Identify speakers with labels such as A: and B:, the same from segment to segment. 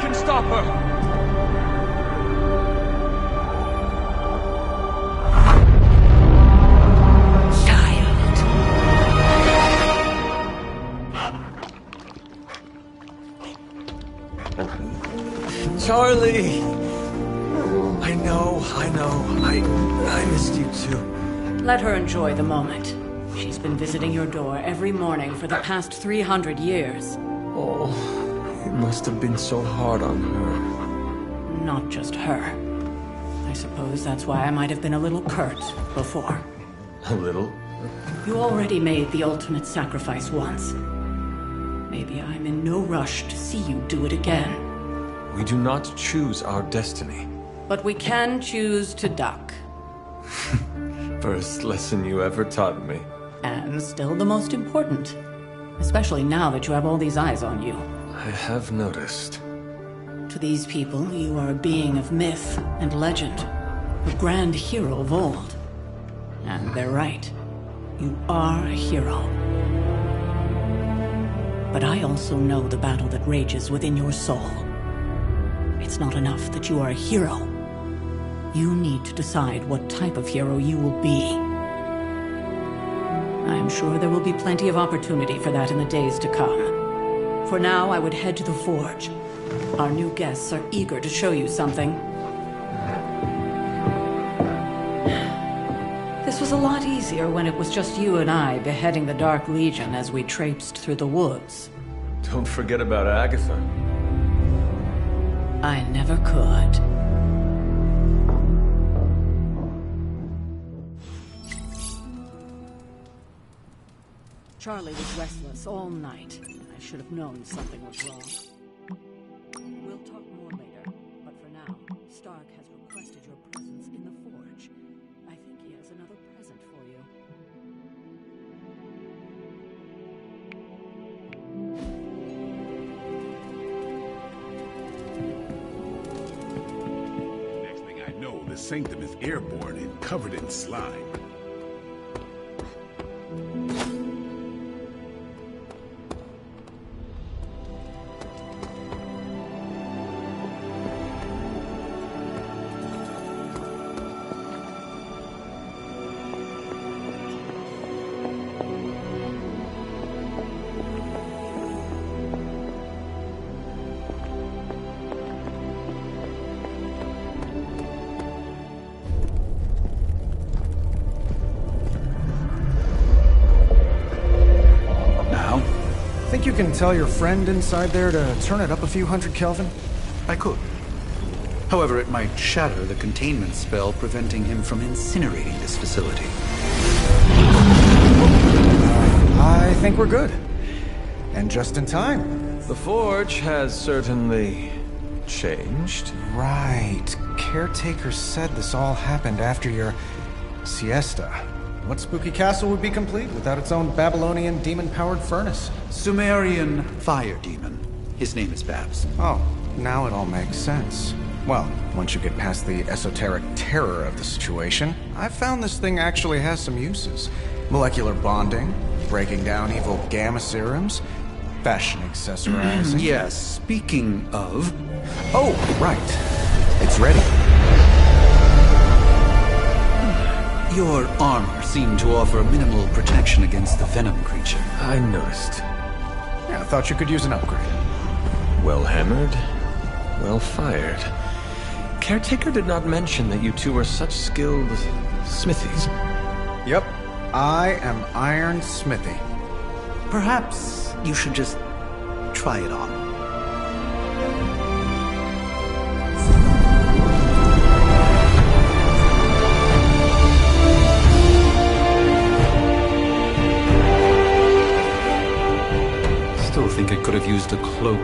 A: can stop her!
B: Charlie! I know. I missed you too.
C: Let her enjoy the moment. She's been visiting your door every morning for the past 300 years.
B: Oh, it must have been so hard on her.
C: Not just her. I suppose that's why I might have been a little curt before.
B: A little?
C: You already made the ultimate sacrifice once. Maybe I'm in no rush to see you do it again.
B: We do not choose our destiny.
C: But we can choose to duck.
B: First lesson you ever taught me.
C: And still the most important. Especially now that you have all these eyes on you.
B: I have noticed.
C: To these people, you are a being of myth and legend. A grand hero of old. And they're right. You are a hero. But I also know the battle that rages within your soul. It's not enough that you are a hero. You need to decide what type of hero you will be. I'm sure there will be plenty of opportunity for that in the days to come. For now, I would head to the forge. Our new guests are eager to show you something. This was a lot easier when it was just you and I beheading the Dark Legion as we traipsed through the woods.
B: Don't forget about Agatha.
C: I never could. Charlie was restless all night. I should have known something was wrong. We'll talk more later, but for now, Stark has requested your presence in the forge. I think he has another present for you.
D: Next thing I know, the sanctum is airborne and covered in slime.
E: Think you can tell your friend inside there to turn it up a few hundred Kelvin?
F: I could. However, it might shatter the containment spell preventing him from incinerating this facility.
E: I think we're good. And just in time.
B: The forge has certainly changed.
E: Right. Caretaker said this all happened after your siesta. What spooky castle would be complete without its own Babylonian demon-powered furnace?
F: Sumerian fire demon. His name is Babs.
E: Oh, now it all makes sense. Well, once you get past the esoteric terror of the situation, I've found this thing actually has some uses. Molecular bonding, breaking down evil gamma serums, fashion accessorizing.
F: Yes, speaking of...
E: Oh, right. It's ready.
F: Your armor seemed to offer minimal protection against the venom creature.
B: I noticed.
E: Yeah, I thought you could use an upgrade.
B: Well hammered, well fired. Caretaker did not mention that you two were such skilled smithies.
E: Yep, I am Iron Smithy.
F: Perhaps you should just try it on. Still think it could have used a cloak.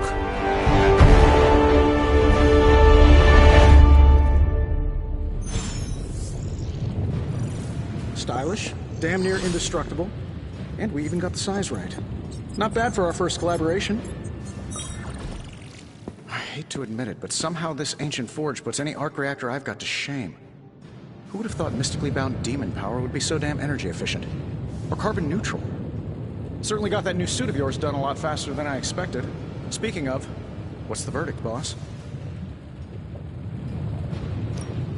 E: Stylish, damn near indestructible, and we even got the size right. Not bad for our first collaboration. I hate to admit it, but somehow this ancient forge puts any arc reactor I've got to shame. Who would have thought mystically bound demon power would be so damn energy efficient? Or carbon neutral? Certainly got that new suit of yours done a lot faster than I expected. Speaking of, What's the verdict, boss?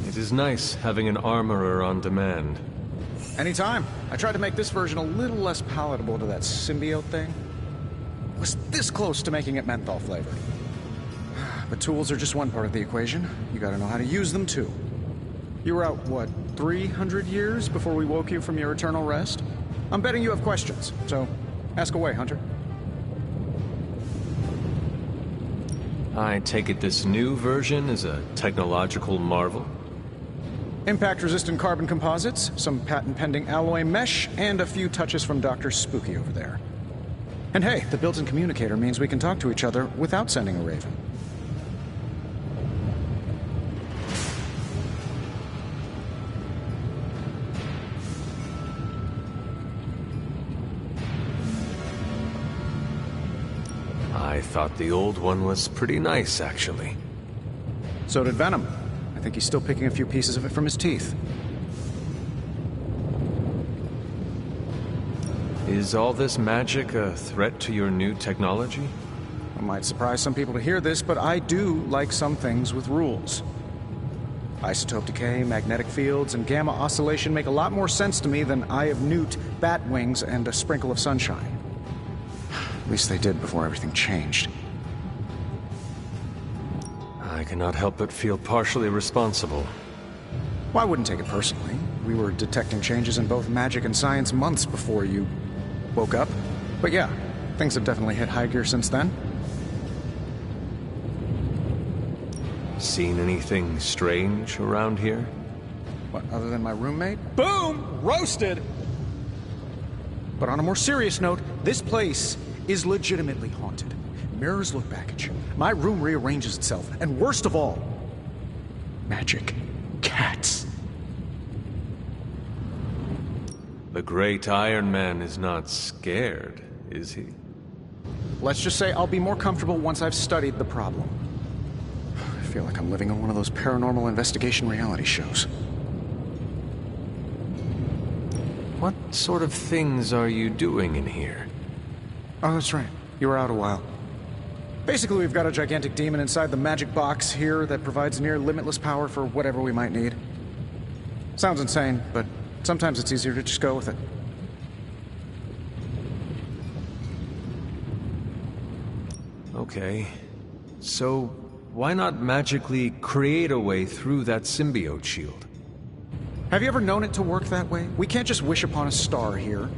B: It is nice having an armorer on demand.
E: Anytime. I tried to make this version a little less palatable to that symbiote thing. Was this close to making it menthol flavored. But tools are just one part of the equation. You gotta know how to use them too. You were out, what, 300 years before we woke you from your eternal rest? I'm betting you have questions, so ask away, Hunter.
B: I take it this new version is a technological marvel?
E: Impact-resistant carbon composites, some patent-pending alloy mesh, and a few touches from Dr. Spooky over there. And hey, the built-in communicator means we can talk to each other without sending a raven.
B: I thought the old one was pretty nice, actually.
E: So did Venom. I think he's still picking a few pieces of it from his teeth.
B: Is all this magic a threat to your new technology?
E: It might surprise some people to hear this, but I do like some things with rules. Isotope decay, magnetic fields, and gamma oscillation make a lot more sense to me than Eye of Newt, bat wings, and a sprinkle of sunshine. At least they did before everything changed.
B: I cannot help but feel partially responsible.
E: Well, I wouldn't take it personally. We were detecting changes in both magic and science months before you woke up. But yeah, things have definitely hit high gear since then.
B: Seen anything strange around here?
E: What, other than my roommate? Boom! Roasted! But on a more serious note, this place is legitimately haunted. Mirrors look back at you. My room rearranges itself. And worst of all, magic cats.
B: The great Iron Man is not scared, is he?
E: Let's just say I'll be more comfortable once I've studied the problem. I feel like I'm living on one of those paranormal investigation reality shows.
B: What sort of things are you doing in here?
E: Oh, that's right. You were out a while. Basically, we've got a gigantic demon inside the magic box here that provides near limitless power for whatever we might need. Sounds insane, but sometimes it's easier to just go with it.
B: Okay. So, why not magically create a way through that symbiote shield?
E: Have you ever known it to work that way? We can't just wish upon a star here.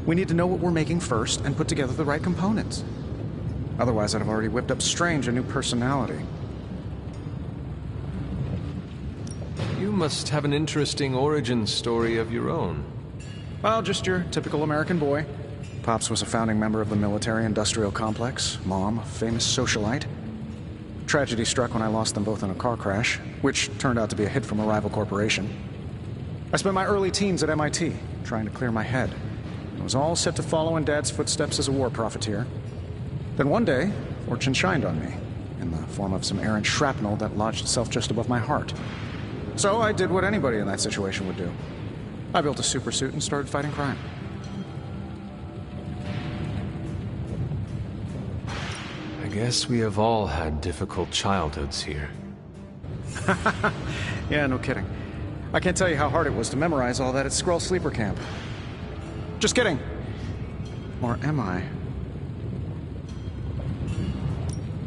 E: We need to know what we're making first and put together the right components. Otherwise, I'd have already whipped up Strange a new personality.
B: You must have an interesting origin story of your own.
E: Well, just your typical American boy. Pops was a founding member of the military-industrial complex. Mom, a famous socialite. Tragedy struck when I lost them both in a car crash, which turned out to be a hit from a rival corporation. I spent my early teens at MIT, trying to clear my head. I was all set to follow in Dad's footsteps as a war profiteer. Then one day, fortune shined on me, in the form of some errant shrapnel that lodged itself just above my heart. So I did what anybody in that situation would do. I built a supersuit and started fighting crime.
B: I guess we have all had difficult childhoods here.
E: Yeah, no kidding. I can't tell you how hard it was to memorize all that at Skrull Sleeper Camp. Just kidding. Or am I?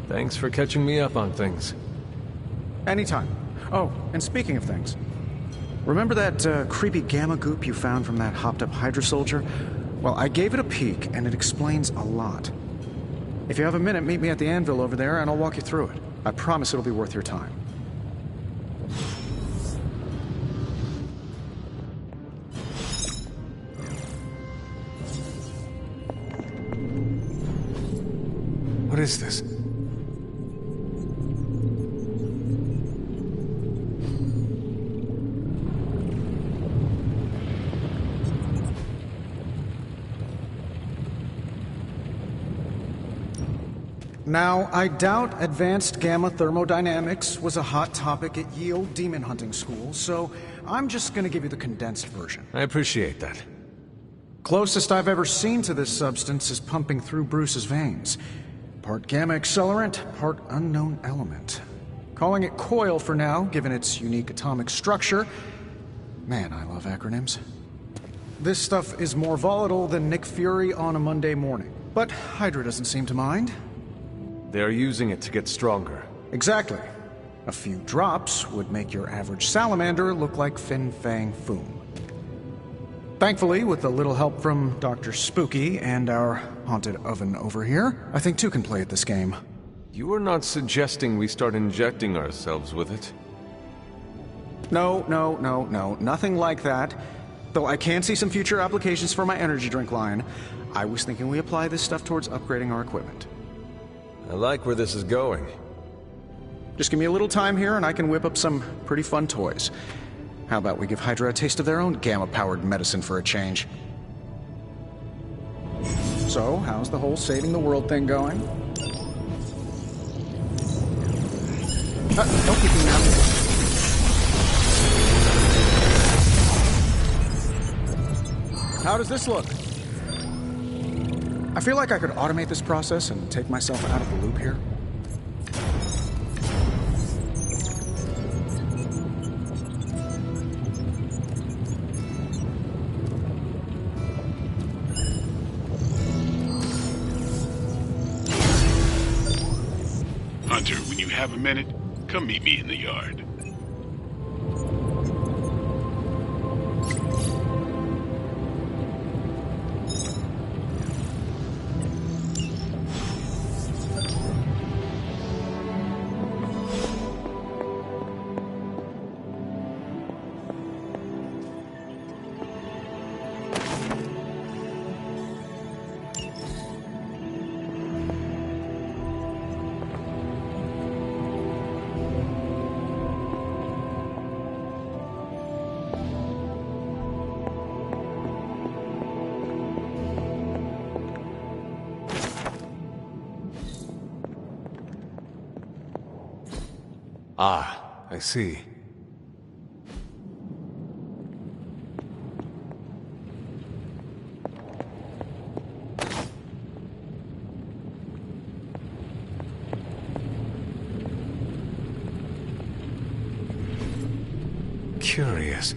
B: Thanks for catching me up on things.
E: Anytime. Oh, and speaking of things, remember that creepy gamma goop you found from that hopped-up Hydra soldier? Well, I gave it a peek, and it explains a lot. If you have a minute, meet me at the anvil over there, and I'll walk you through it. I promise it'll be worth your time.
B: What is this?
E: Now, I doubt advanced gamma thermodynamics was a hot topic at Yield Demon Hunting School, so I'm just gonna give you the condensed version.
B: I appreciate that.
E: Closest I've ever seen to this substance is pumping through Bruce's veins. Part gamma accelerant, part unknown element. Calling it coil for now, given its unique atomic structure. Man, I love acronyms. This stuff is more volatile than Nick Fury on a Monday morning. But Hydra doesn't seem to mind.
B: They're using it to get stronger.
E: Exactly. A few drops would make your average salamander look like Fin Fang Foom. Thankfully, with a little help from Dr. Spooky and our haunted oven over here, I think two can play at this game.
B: You are not suggesting we start injecting ourselves with it?
E: No, nothing like that. Though I can see some future applications for my energy drink line. I was thinking we apply this stuff towards upgrading our equipment.
B: I like where this is going.
E: Just give me a little time here and I can whip up some pretty fun toys. How about we give Hydra a taste of their own gamma-powered medicine for a change? So, how's the whole saving the world thing going? Don't keep me now. How does this look? I feel like I could automate this process and take myself out of the loop here.
D: Hunter, when you have a minute, come meet me in the yard.
B: Ah, I see. Curious.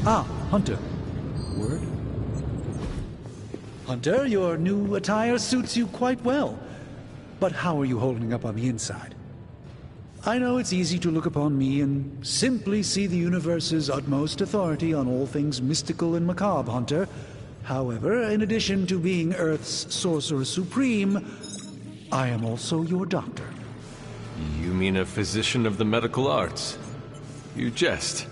F: Ah, Hunter. Word? Hunter, your new attire suits you quite well. But how are you holding up on the inside? I know it's easy to look upon me and simply see the universe's utmost authority on all things mystical and macabre, Hunter. However, in addition to being Earth's Sorcerer Supreme, I am also your doctor.
B: You mean a physician of the medical arts? You jest.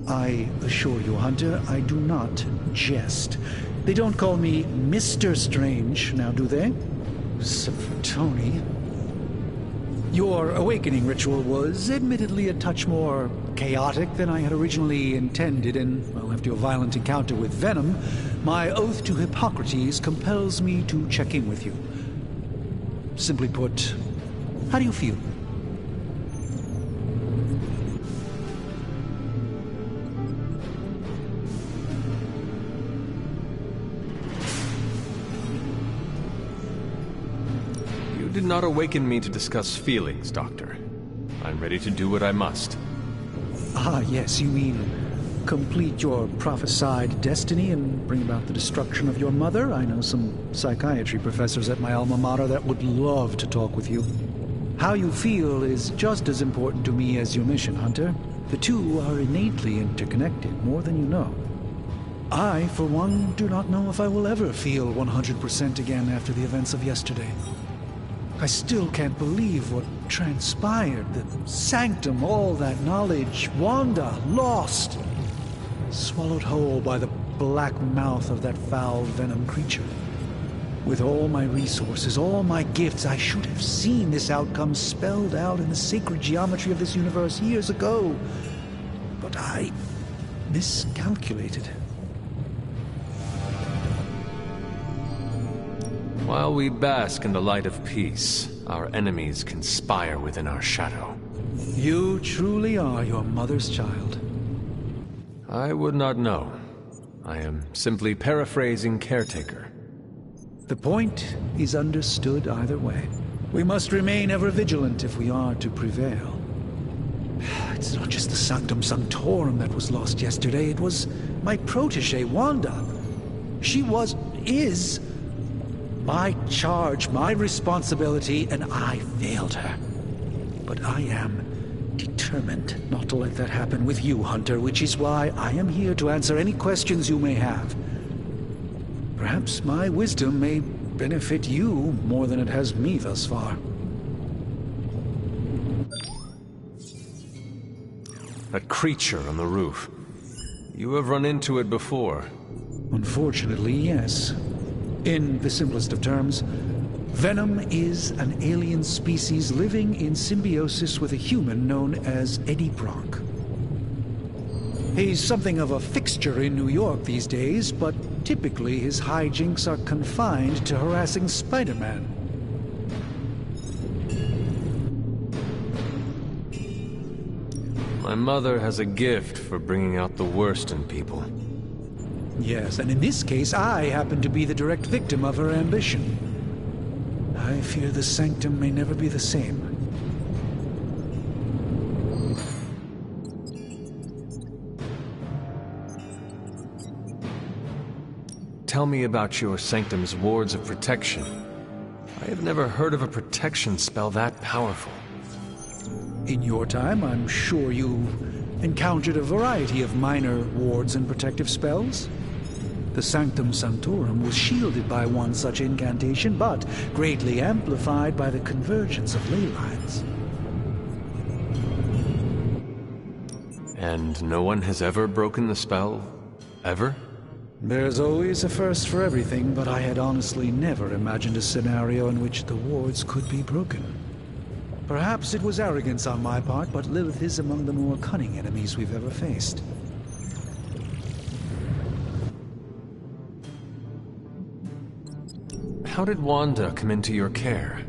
F: I assure you, Hunter, I do not jest. They don't call me Mr. Strange, now do they? Except for Tony. Your awakening ritual was admittedly a touch more chaotic than I had originally intended, and, well, after your violent encounter with Venom, my oath to Hippocrates compels me to check in with you. Simply put, how do you feel?
B: You did not awaken me to discuss feelings, Doctor. I'm ready to do what I must.
F: Ah, yes, you mean complete your prophesied destiny and bring about the destruction of your mother? I know some psychiatry professors at my alma mater that would love to talk with you. How you feel is just as important to me as your mission, Hunter. The two are innately interconnected, more than you know. I, for one, do not know if I will ever feel 100% again after the events of yesterday. I still can't believe what transpired. The sanctum, all that knowledge, Wanda, lost. Swallowed whole by the black mouth of that foul venom creature. With all my resources, all my gifts, I should have seen this outcome spelled out in the sacred geometry of this universe years ago. But I miscalculated.
B: While we bask in the light of peace, our enemies conspire within our shadow.
F: You truly are your mother's child.
B: I would not know. I am simply paraphrasing Caretaker.
F: The point is understood either way. We must remain ever vigilant if we are to prevail. It's not just the Sanctum Sanctorum that was lost yesterday. It was my protege, Wanda. She is my charge, my responsibility, and I failed her. But I am determined not to let that happen with you, Hunter, which is why I am here to answer any questions you may have. Perhaps my wisdom may benefit you more than it has me thus far.
B: That creature on the roof. You have run into it before.
F: Unfortunately, yes. In the simplest of terms, Venom is an alien species living in symbiosis with a human known as Eddie Brock. He's something of a fixture in New York these days, but typically his hijinks are confined to harassing Spider-Man.
B: My mother has a gift for bringing out the worst in people.
F: Yes, and in this case, I happen to be the direct victim of her ambition. I fear the Sanctum may never be the same.
B: Tell me about your Sanctum's wards of protection. I have never heard of a protection spell that powerful.
F: In your time, I'm sure you encountered a variety of minor wards and protective spells. The Sanctum Sanctorum was shielded by one such incantation, but greatly amplified by the convergence of ley lines.
B: And no one has ever broken the spell? Ever?
F: There's always a first for everything, but I had honestly never imagined a scenario in which the wards could be broken. Perhaps it was arrogance on my part, but Lilith is among the more cunning enemies we've ever faced.
B: How did Wanda come into your care?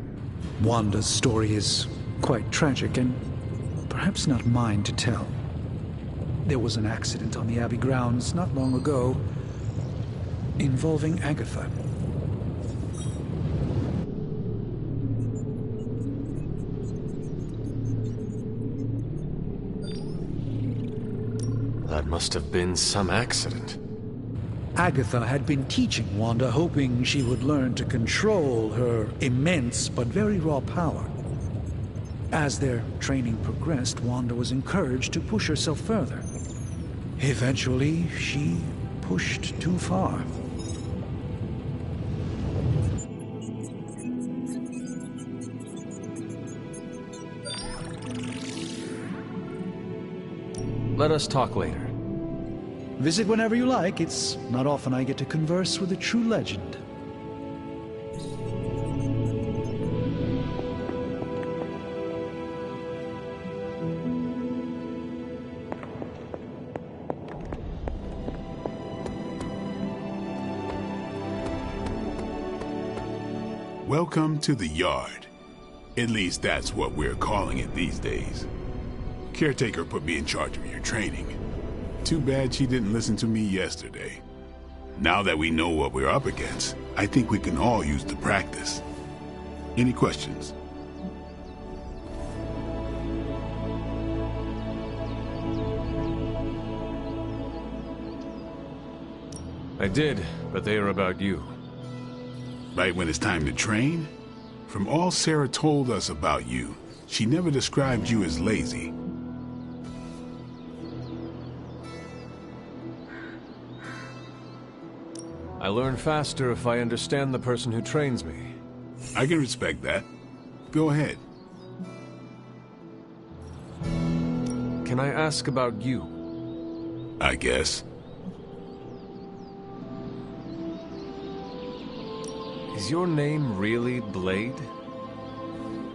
F: Wanda's story is quite tragic and perhaps not mine to tell. There was an accident on the Abbey grounds not long ago involving Agatha.
B: That must have been some accident.
F: Agatha had been teaching Wanda, hoping she would learn to control her immense but very raw power. As their training progressed, Wanda was encouraged to push herself further. Eventually, she pushed too far.
B: Let us talk later.
F: Visit whenever you like. It's not often I get to converse with a true legend.
D: Welcome to the yard. At least that's what we're calling it these days. Caretaker put me in charge of your training. Too bad she didn't listen to me yesterday. Now that we know what we're up against, I think we can all use the practice. Any questions?
B: I did, but they are about you.
D: Right when it's time to train? From all Sarah told us about you, she never described you as lazy.
B: I learn faster if I understand the person who trains me.
D: I can respect that. Go ahead.
B: Can I ask about you?
D: I guess.
B: Is your name really Blade?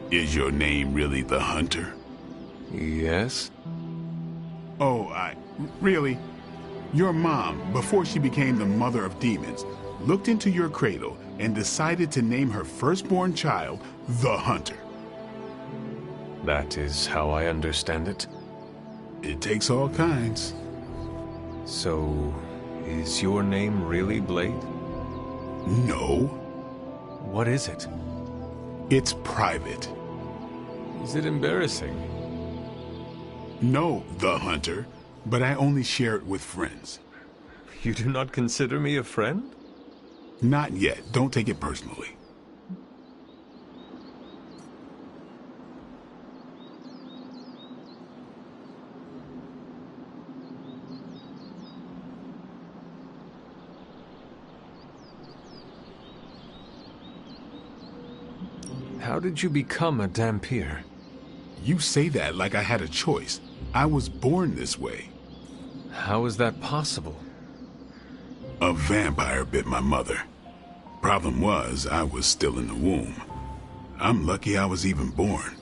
D: Is your name really the Hunter?
B: Yes.
D: Oh, really? Your mom, before she became the mother of demons, looked into your cradle and decided to name her firstborn child the Hunter.
B: That is how I understand it.
D: It takes all kinds.
B: So, is your name really Blade?
D: No,
B: What is it?
D: it's private.
B: Is it embarrassing?
D: No, the Hunter, but I only share it with friends.
B: You do not consider me a friend?
D: Not yet. Don't take it personally.
B: How did you become a Dampier?
D: You say that like I had a choice. I was born this way.
B: How is that possible?
D: A vampire bit my mother. Problem was, I was still in the womb. I'm lucky I was even born.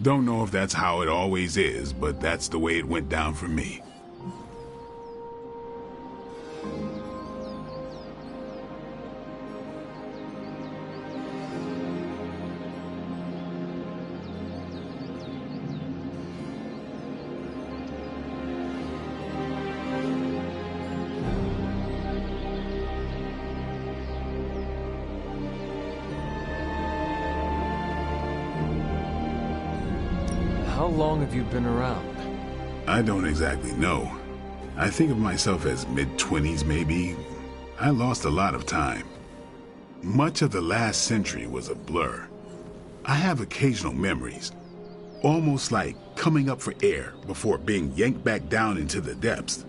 D: Don't know if that's how it always is, but that's the way it went down for me.
B: How long have you been around?
D: I don't exactly know. I think of myself as mid-20s maybe. I lost a lot of time. Much of the last century was a blur. I have occasional memories, almost like coming up for air before being yanked back down into the depths.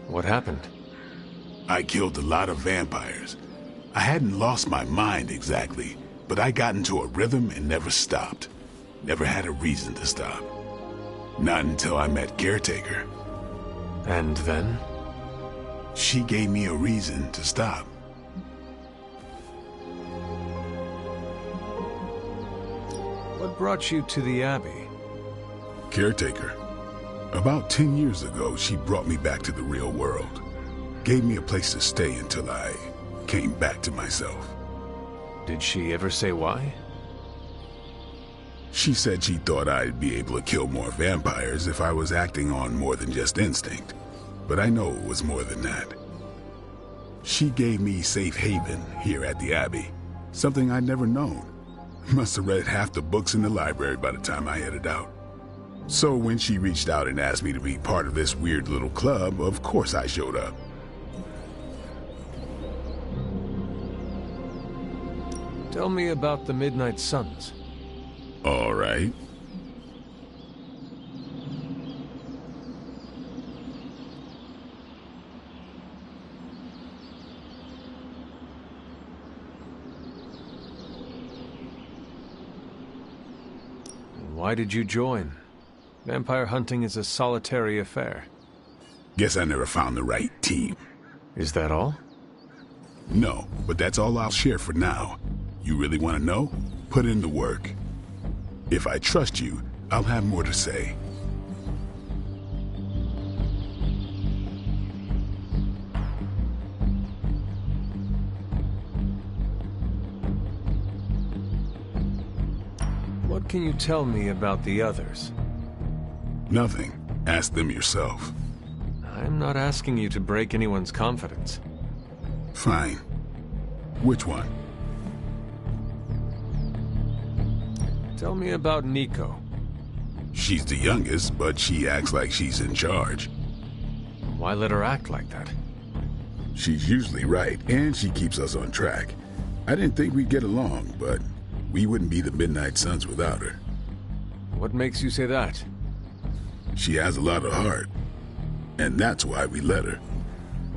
B: What happened?
D: I killed a lot of vampires. I hadn't lost my mind exactly, but I got into a rhythm and never stopped. Never had a reason to stop. Not until I met Caretaker.
B: And then?
D: She gave me a reason to stop.
B: What brought you to the Abbey?
D: Caretaker. About 10 years ago, she brought me back to the real world. Gave me a place to stay until I came back to myself.
B: Did she ever say why?
D: She said she thought I'd be able to kill more vampires if I was acting on more than just instinct. But I know it was more than that. She gave me safe haven here at the Abbey. Something I'd never known. Must have read half the books in the library by the time I headed out. So when she reached out and asked me to be part of this weird little club, of course I showed up.
B: Tell me about the Midnight Suns.
D: All right.
B: Why did you join? Vampire hunting is a solitary affair.
D: Guess I never found the right team.
B: Is that all?
D: No, but that's all I'll share for now. You really want to know? Put in the work. If I trust you, I'll have more to say.
B: What can you tell me about the others?
D: Nothing. Ask them yourself.
B: I'm not asking you to break anyone's confidence.
D: Fine. Which one?
B: Tell me about Nico.
D: She's the youngest, but she acts like she's in charge.
B: Why let her act like that?
D: She's usually right, and she keeps us on track. I didn't think we'd get along, but we wouldn't be the Midnight Suns without her.
B: What makes you say that?
D: She has a lot of heart, and that's why we let her.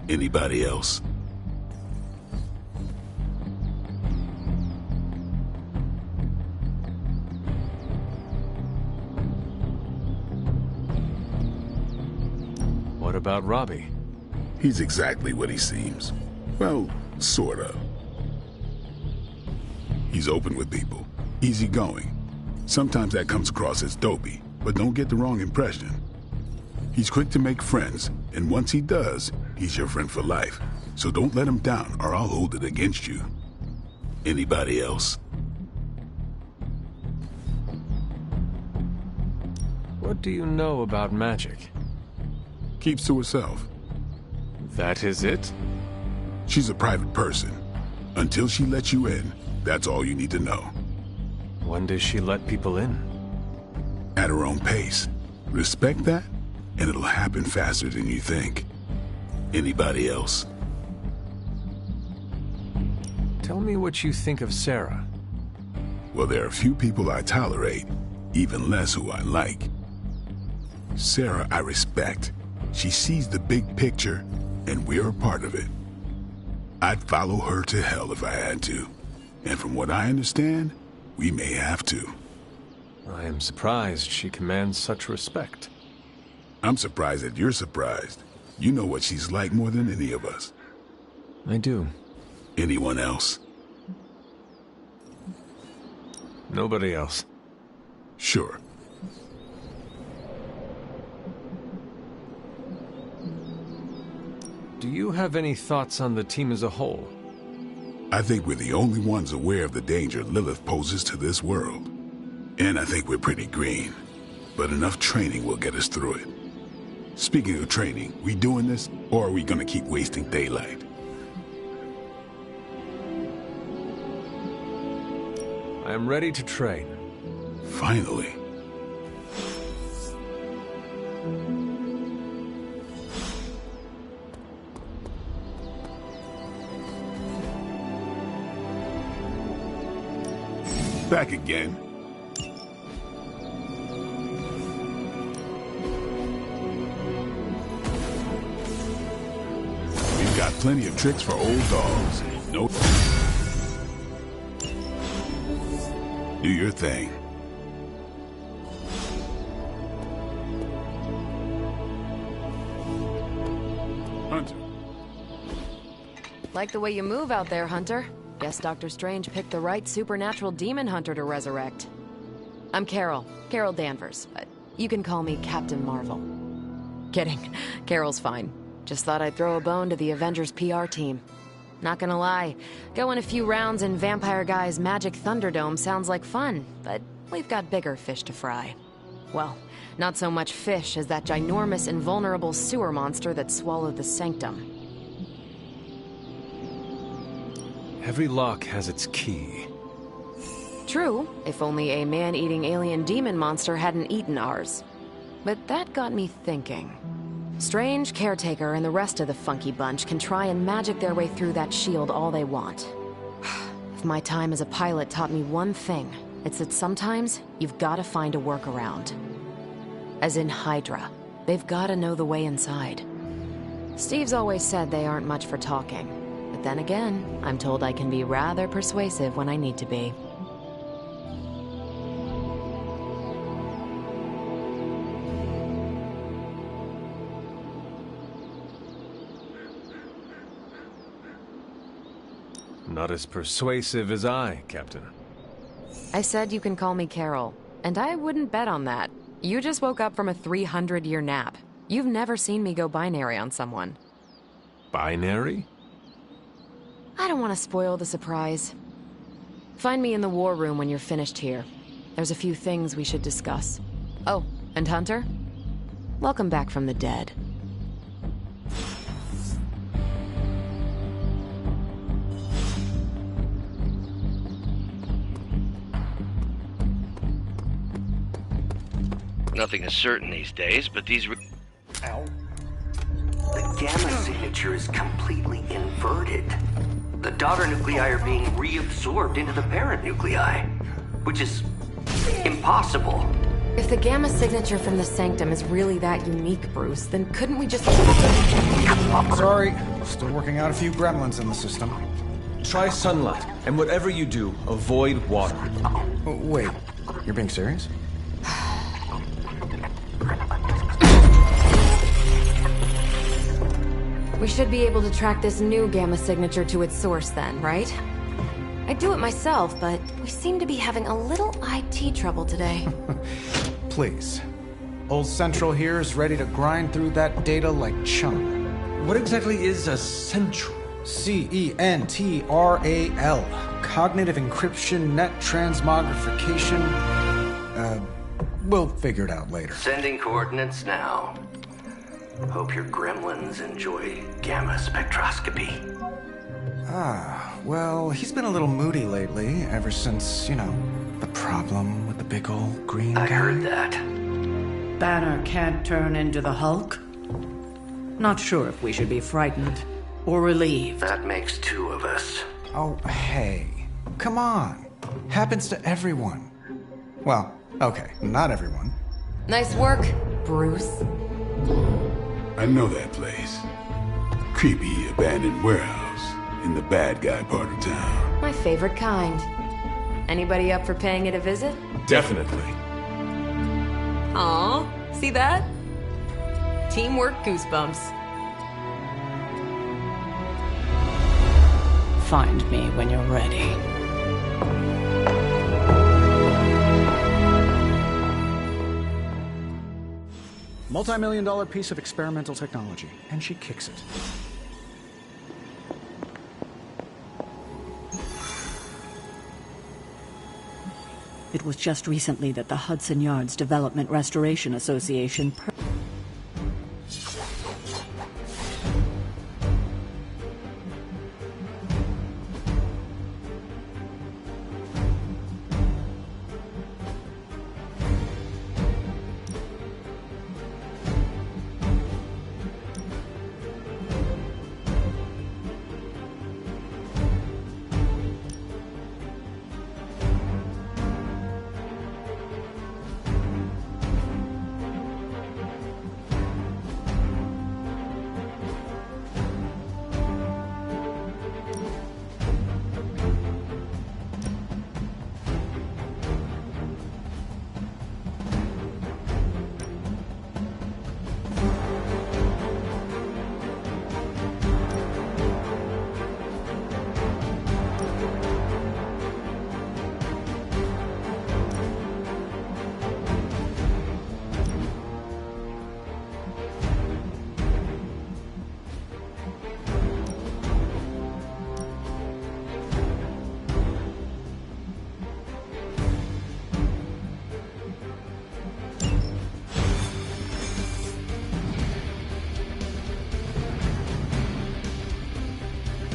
D: Anybody else?
B: What about Robbie?
D: He's exactly what he seems. Well, sort of. He's open with people, easygoing. Sometimes that comes across as dopey, but don't get the wrong impression. He's quick to make friends, and once he does, he's your friend for life. So don't let him down, or I'll hold it against you. Anybody else?
B: What do you know about magic?
D: Keeps to herself.
B: That is it?
D: She's a private person. Until she lets you in, that's all you need to know.
B: When does she let people in?
D: At her own pace. Respect that, and it'll happen faster than you think. Anybody else?
B: Tell me what you think of Sarah.
D: Well, there are few people I tolerate, even less who I like. Sarah, I respect. She sees the big picture, and we're a part of it. I'd follow her to hell if I had to. And from what I understand, we may have to.
B: I am surprised she commands such respect.
D: I'm surprised that you're surprised. You know what she's like more than any of us.
B: I do.
D: Anyone else?
B: Nobody else.
D: Sure.
B: Do you have any thoughts on the team as a whole?
D: I think we're the only ones aware of the danger Lilith poses to this world. And I think we're pretty green. But enough training will get us through it. Speaking of training, we doing this, or are we gonna keep wasting daylight?
B: I am ready to train.
D: Finally. Back again. We've got plenty of tricks for old dogs. No. Do your thing. Hunter.
A: Like the way you move out there, Hunter. Guess Dr. Strange picked the right supernatural demon hunter to resurrect. I'm Carol Danvers, but you can call me Captain Marvel. Kidding, Carol's fine. Just thought I'd throw a bone to the Avengers PR team. Not gonna lie, going a few rounds in Vampire Guy's Magic Thunderdome sounds like fun, but we've got bigger fish to fry. Well, not so much fish as that ginormous invulnerable sewer monster that swallowed the Sanctum.
B: Every lock has its key.
A: True, if only a man-eating alien demon monster hadn't eaten ours. But that got me thinking. Strange, Caretaker, and the rest of the funky bunch can try and magic their way through that shield all they want. If my time as a pilot taught me one thing, it's that sometimes you've gotta find a workaround. As in Hydra, they've gotta know the way inside. Steve's always said they aren't much for talking. But then again, I'm told I can be rather persuasive when I need to be.
B: Not as persuasive as I, Captain.
A: I said you can call me Carol, and I wouldn't bet on that. You just woke up from a 300-year nap. You've never seen me go binary on someone.
B: Binary?
A: I don't want to spoil the surprise. Find me in the war room when you're finished here. There's a few things we should discuss. Oh, and Hunter? Welcome back from the dead.
G: Nothing is certain these days, but these...
H: Ow. The gamma signature is completely inverted. The daughter nuclei are being reabsorbed into the parent nuclei, which is impossible.
A: If the gamma signature from the Sanctum is really that unique, Bruce, then couldn't we just...
E: Sorry, still working out a few gremlins in the system.
B: Try sunlight, and whatever you do, avoid water.
E: Oh, wait, you're being serious?
A: We should be able to track this new gamma signature to its source then, right? I'd do it myself, but we seem to be having a little IT trouble today.
E: Please. Old Central here is ready to grind through that data like chum.
B: What exactly is a central?
E: CENTRAL. Cognitive Encryption Net Transmogrification. We'll figure it out later.
H: Sending coordinates now. Hope your gremlins enjoy gamma spectroscopy.
E: Well, he's been a little moody lately, ever since, the problem with the big old green guy.
H: I heard that.
C: Banner can't turn into the Hulk? Not sure if we should be frightened or relieved.
H: That makes two of us.
E: Oh, hey. Come on. Happens to everyone. Well, okay, not everyone.
A: Nice work, Bruce.
D: I know that place. Creepy abandoned warehouse in the bad guy part of town.
A: My favorite kind. Anybody up for paying it a visit?
B: Definitely.
A: Aw, see that? Teamwork goosebumps.
C: Find me when you're ready.
F: Multi-million-dollar piece of experimental technology, and she kicks it.
C: It was just recently that the Hudson Yards Development Restoration Association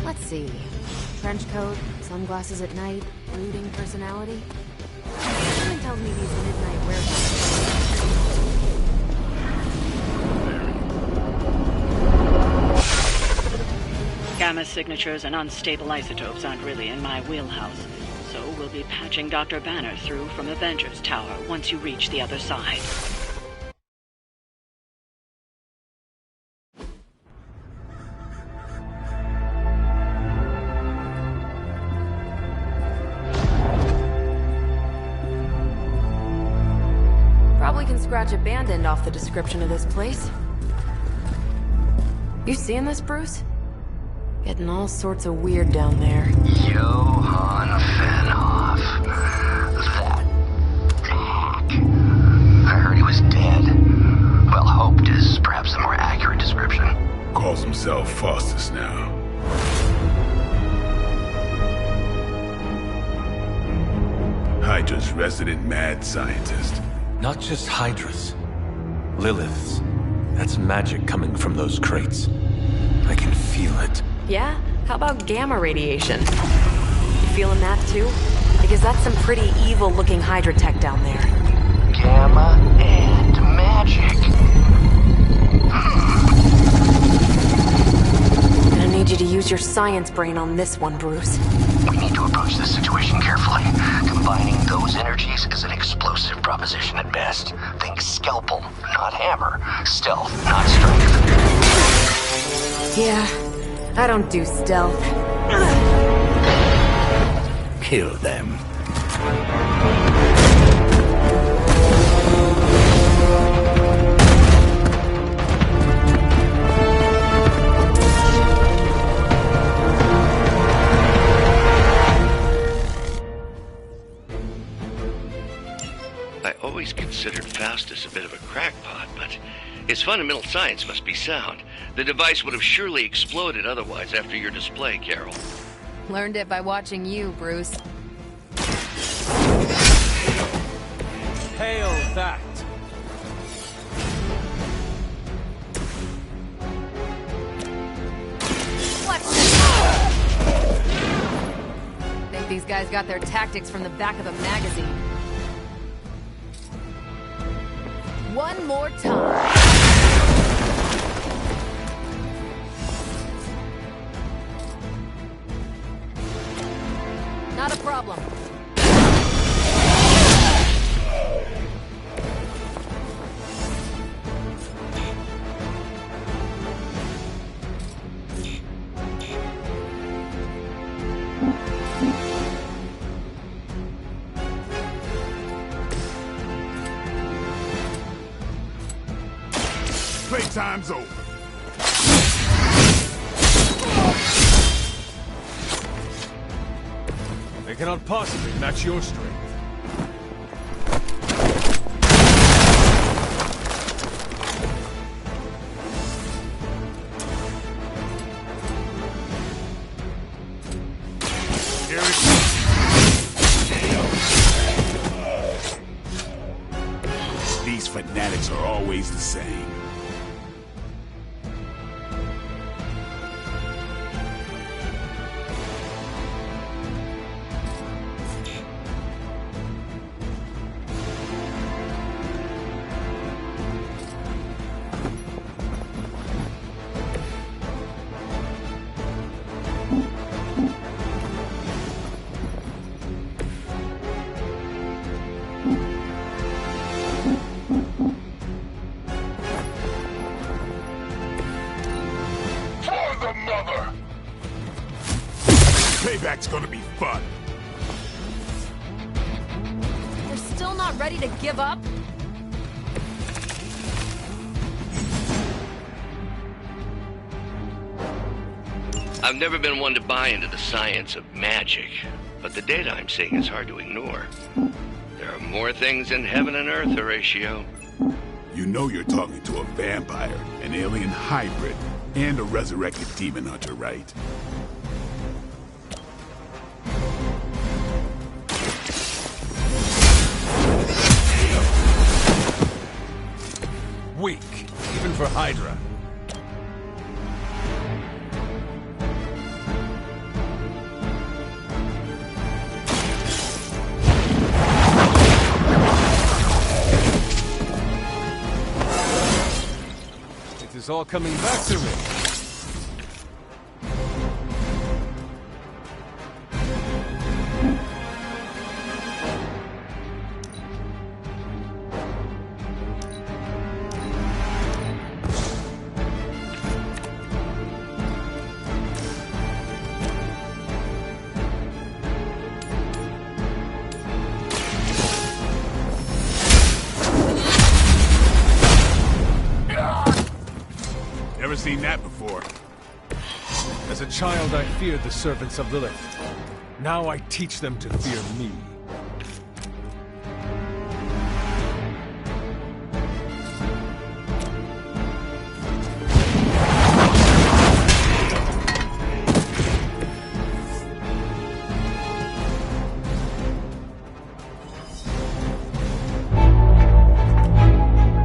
A: Let's see. Trench coat, sunglasses at night, brooding personality. Something tells me these midnight warehouses.
C: Gamma signatures and unstable isotopes aren't really in my wheelhouse, so we'll be patching Dr. Banner through from Avengers Tower once you reach the other side.
A: Probably can scratch abandoned off the description of this place. You seeing this, Bruce? Getting all sorts of weird down there.
H: Johann Fenhoff. That hack. I heard he was dead. Well, hoped is perhaps a more accurate description.
D: Calls himself Faustus now. Hydra's resident mad scientist.
B: Not just Hydra's. Lilith's. That's magic coming from those crates. I can feel it.
A: Yeah? How about gamma radiation? You feeling that too? Because that's some pretty evil-looking Hydra tech down there.
H: Gamma and magic.
A: Gonna need you to use your science brain on this one, Bruce.
H: We need to approach this situation carefully. Combining those energies is an explosive proposition at best. Think scalpel, not hammer. Stealth, not strength.
A: Yeah, I don't do stealth.
H: Kill them.
G: I always considered Faustus a bit of a crackpot, but his fundamental science must be sound. The device would have surely exploded otherwise after your display, Carol.
A: Learned it by watching you, Bruce.
I: Hail that!
A: Think these guys got their tactics from the back of a magazine. One more time. Not a problem.
D: Playtime's over.
I: They cannot possibly match your strength.
D: Here it comes. These fanatics are always the same. Payback's gonna be fun.
A: They're still not ready to give up?
G: I've never been one to buy into the science of magic, but the data I'm seeing is hard to ignore. There are more things in heaven and earth, Horatio.
D: You know you're talking to a vampire, an alien hybrid, and a resurrected demon hunter, right?
I: Weak, even for Hydra. It is all coming back to me.
D: Never seen that before.
I: As a child, I feared the servants of Lilith. Now I teach them to fear me.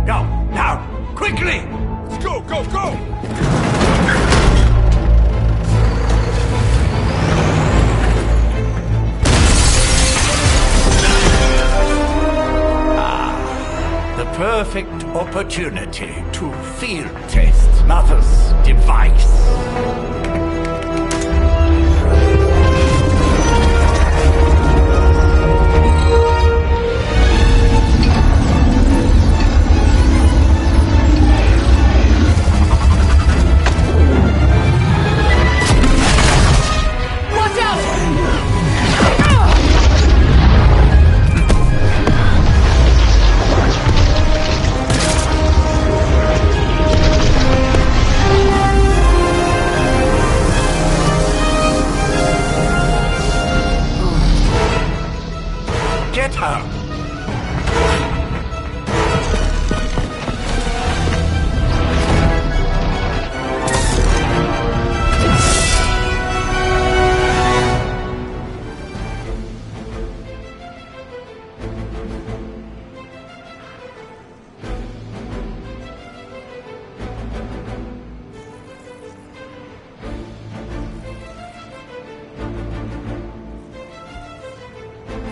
H: Go, now, quickly!
D: Go, go, go!
H: The perfect opportunity to field test Mother's device.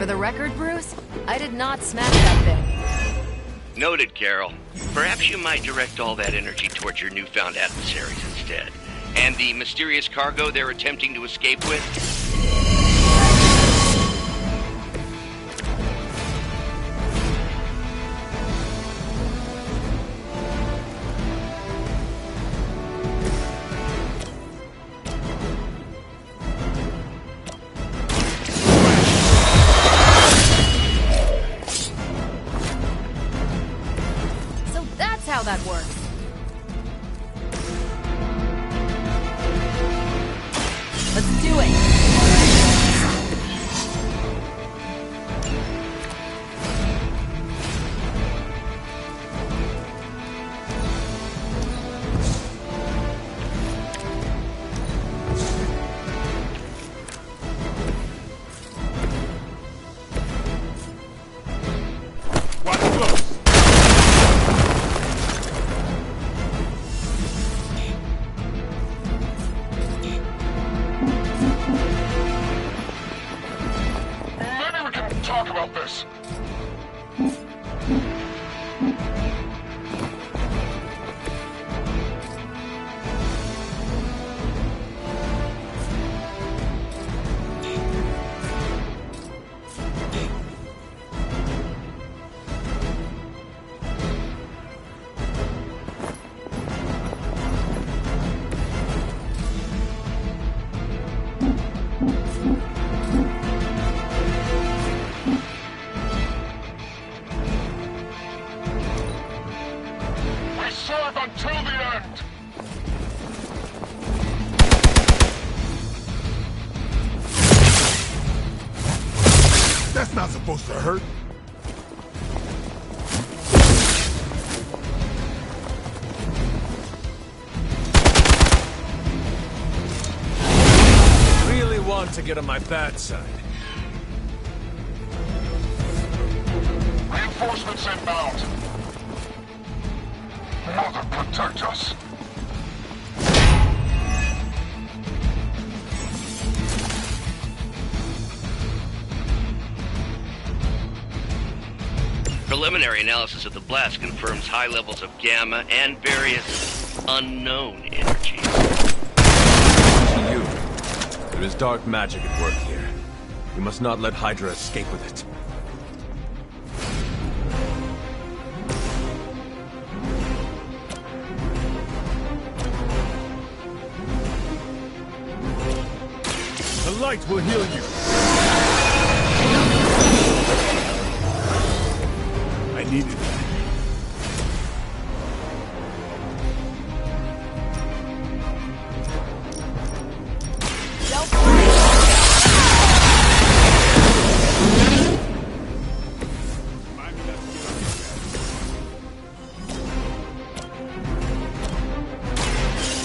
A: the record, Bruce, I did not smash that thing.
G: Noted, Carol. Perhaps you might direct all that energy towards your newfound adversaries instead. And the mysterious cargo they're attempting to escape with?
A: So that's how that works. Let's do it!
D: Watch close.
J: Maybe we can talk about this. We serve until the end.
D: That's not supposed to hurt.
I: Really want to get on my bad side.
J: Reinforcements inbound. Mother, protect us.
G: Preliminary analysis of the blast confirms high levels of gamma and various unknown energies.
I: To you, there is dark magic at work here. You must not let Hydra escape with it. The light will heal you.
D: I needed that.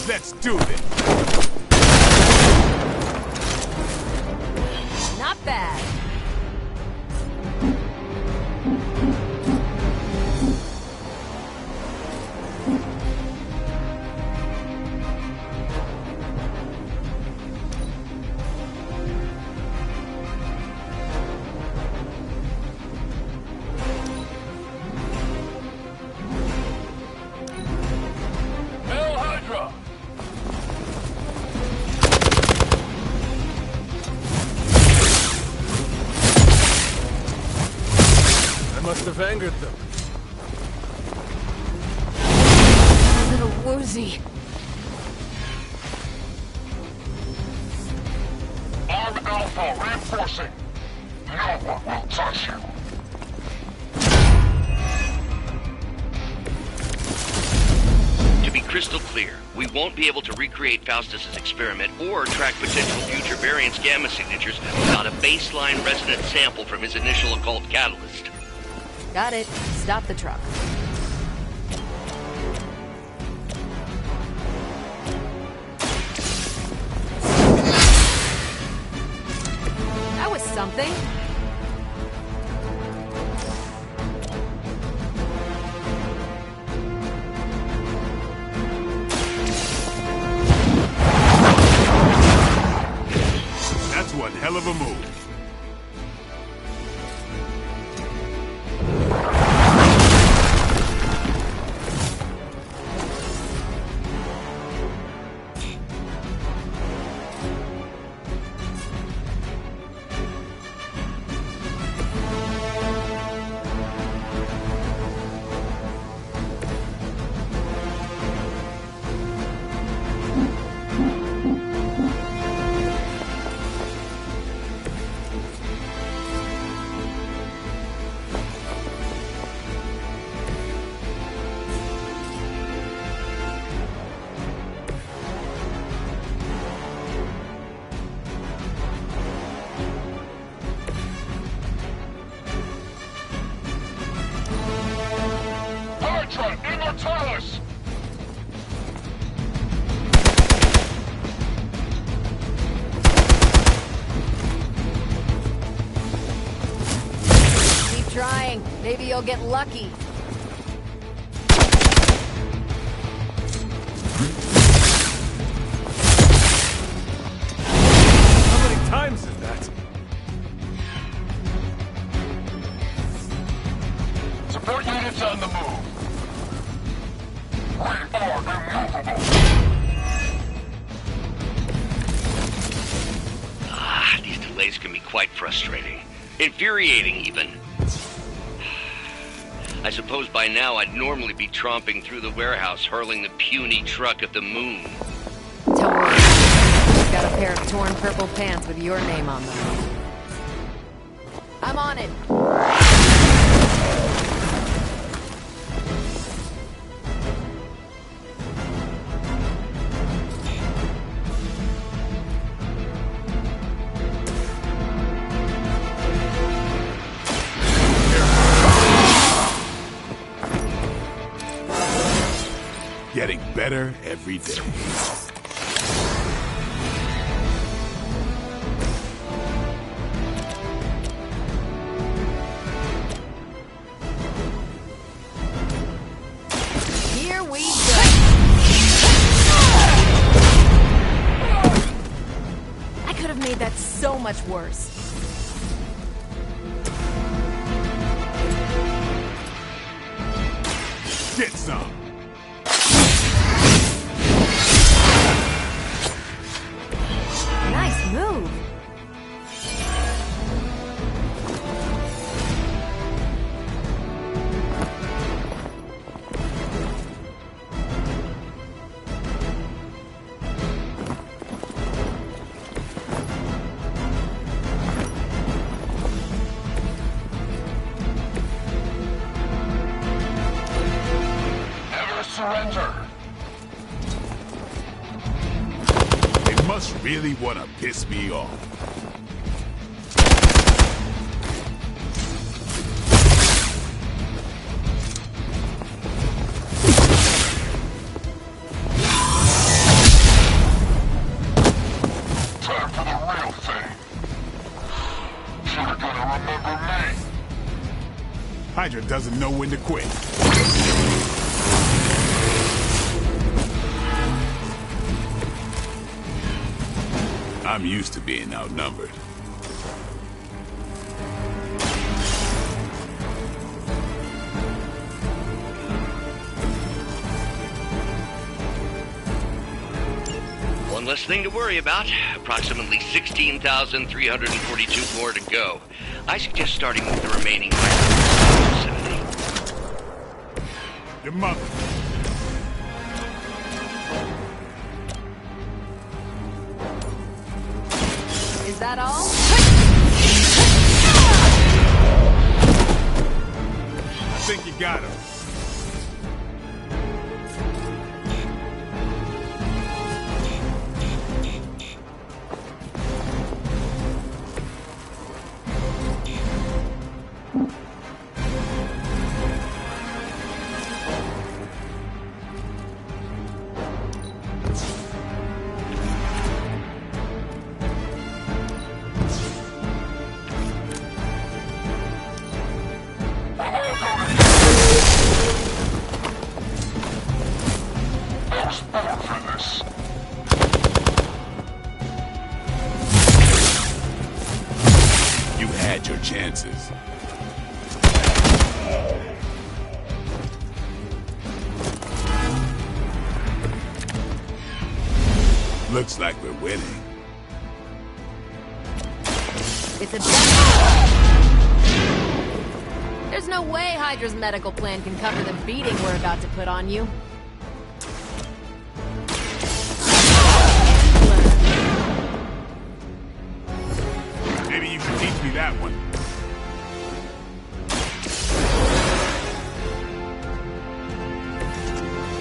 D: Let's do this.
A: Not bad.
J: Hail Hydra!
I: I must have angered them.
A: A little woozy.
J: Arm Alpha reinforcing. No one will touch you.
G: To be crystal clear, we won't be able to recreate Faustus's experiment or track potential future variants' gamma signatures without a baseline resonant sample from his initial occult catalyst.
A: Got it. Stop the truck. That was something.
D: That's one hell of a move.
A: Maybe you'll get lucky.
I: How many times is that?
J: Support units on the move. We are immovable.
G: These delays can be quite frustrating. Infuriating, even. I suppose by now I'd normally be tromping through the warehouse, hurling the puny truck at the moon.
A: Don't worry. I've got a pair of torn purple pants with your name on them. I'm on it.
D: Getting better every day.
A: Here we go. I could have made that so much worse.
D: Get some.
A: Nice move.
J: Never surrender.
D: They must really want to piss me off.
J: Time for the real thing. You're gonna remember me.
D: Hydra doesn't know when to quit. I'm used to being outnumbered.
G: One less thing to worry about. Approximately 16,342 more to go. I suggest starting with the remaining vicinity.
D: Your mother.
A: Is that all?
D: I think you got him. You had your chances. Looks like we're winning.
A: It's a death. There's no way Hydra's medical plan can cover the beating we're about to put on you.
D: Maybe you can teach me that one.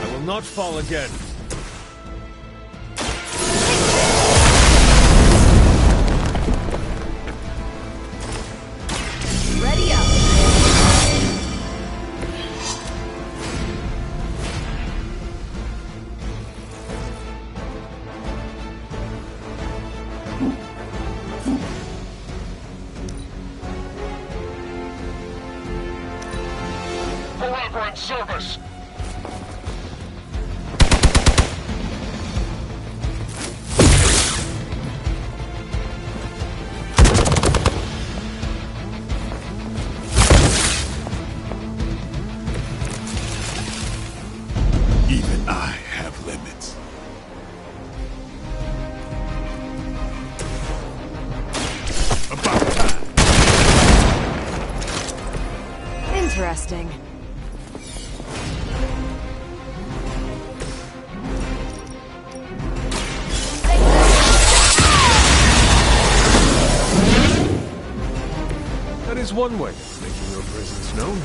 I: I will not fall again.
A: Ready up.
J: at service!
D: Even I have limits. About time.
A: Interesting.
I: That is one way of making your presence known.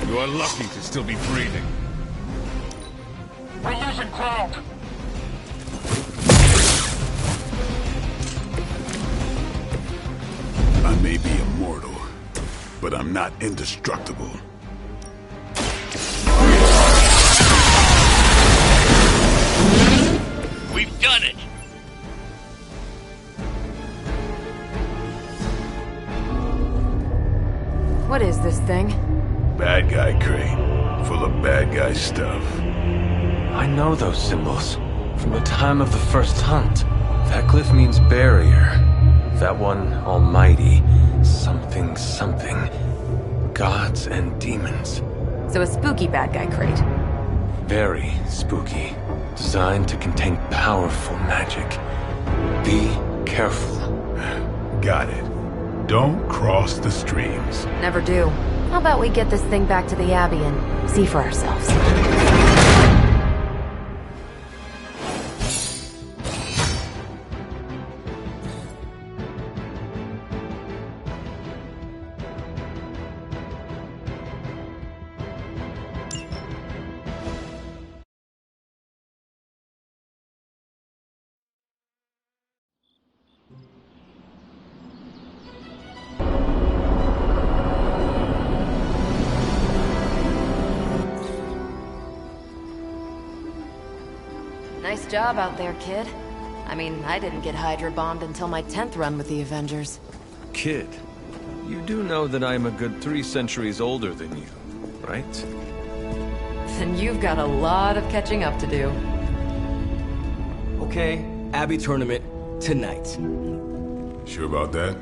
J: You are lucky to still be breathing. We're losing ground!
D: I may be immortal, but I'm not indestructible.
G: We've done it!
A: What is this thing?
D: Bad guy crate, full of bad guy stuff.
B: I know those symbols from the time of the first hunt. That glyph means barrier. That one, almighty. Something, something. Gods and demons.
A: So a spooky bad guy crate.
B: Very spooky. Designed to contain powerful magic. Be careful.
D: Got it. Don't cross the streams.
A: Never do. How about we get this thing back to the Abbey and see for ourselves? Nice job out there, kid. I mean, I didn't get Hydra bombed until my 10th run with the Avengers.
B: Kid, you do know that I'm a good 3 centuries older than you, right?
A: Then you've got a lot of catching up to do.
K: Okay, Abbey tournament tonight.
D: Sure about that?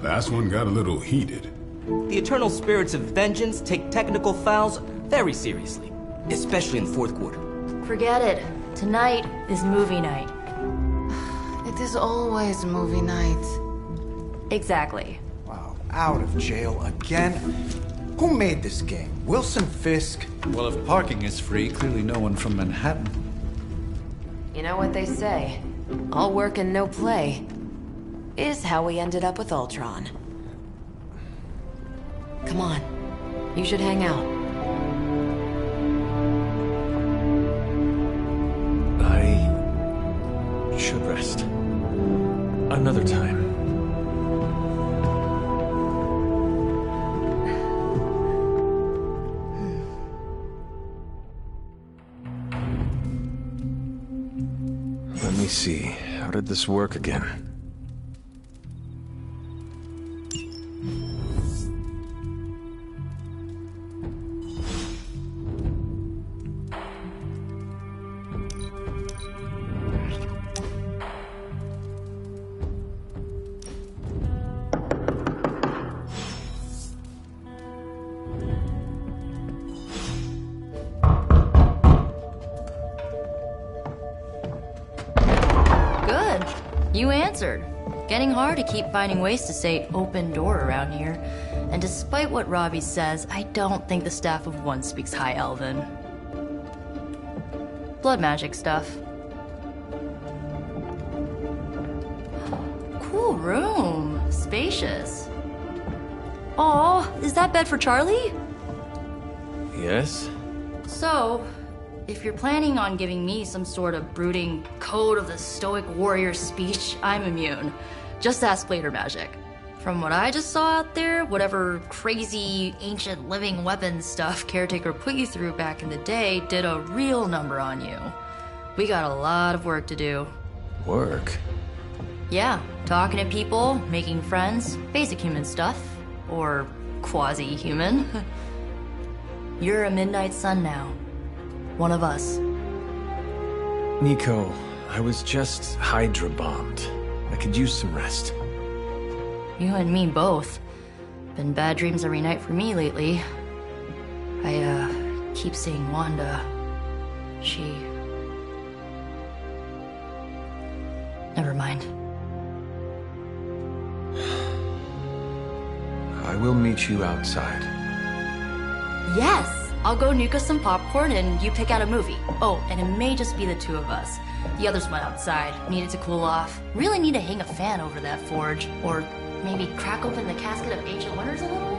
D: Last one got a little heated.
K: The Eternal Spirits of Vengeance take technical fouls very seriously, especially in the fourth quarter.
L: Forget it. Tonight is movie night.
A: It is always movie night.
L: Exactly.
E: Wow, out of jail again? Who made this game? Wilson Fisk?
F: Well, if parking is free, clearly no one from Manhattan.
A: You know what they say? All work and no play is how we ended up with Ultron. Come on. You should hang out.
B: I should rest. Another time. Let me see. How did this work again?
L: You answered. Getting hard to keep finding ways to say open door around here. And despite what Robbie says, I don't think the staff of one speaks High Elven. Blood magic stuff. Cool room. Spacious. Aw, is that bed for Charlie?
B: Yes?
L: So, if you're planning on giving me some sort of brooding code of the stoic warrior speech, I'm immune. Just ask later, Magic. From what I just saw out there, whatever crazy ancient living weapons stuff Caretaker put you through back in the day did a real number on you. We got a lot of work to do.
B: Work?
L: Yeah, talking to people, making friends, basic human stuff. Or quasi-human. You're a Midnight Sun now. One of us.
B: Nico, I was just Hydra bombed. I could use some rest.
L: You and me both. Been bad dreams every night for me lately. I, keep seeing Wanda. She... Never mind.
B: I will meet you outside.
L: Yes! I'll go nuke us some popcorn and you pick out a movie. Oh, and it may just be the two of us. The others went outside, needed to cool off. Really need to hang a fan over that forge. Or maybe crack open the casket of Ancient Wonders a little?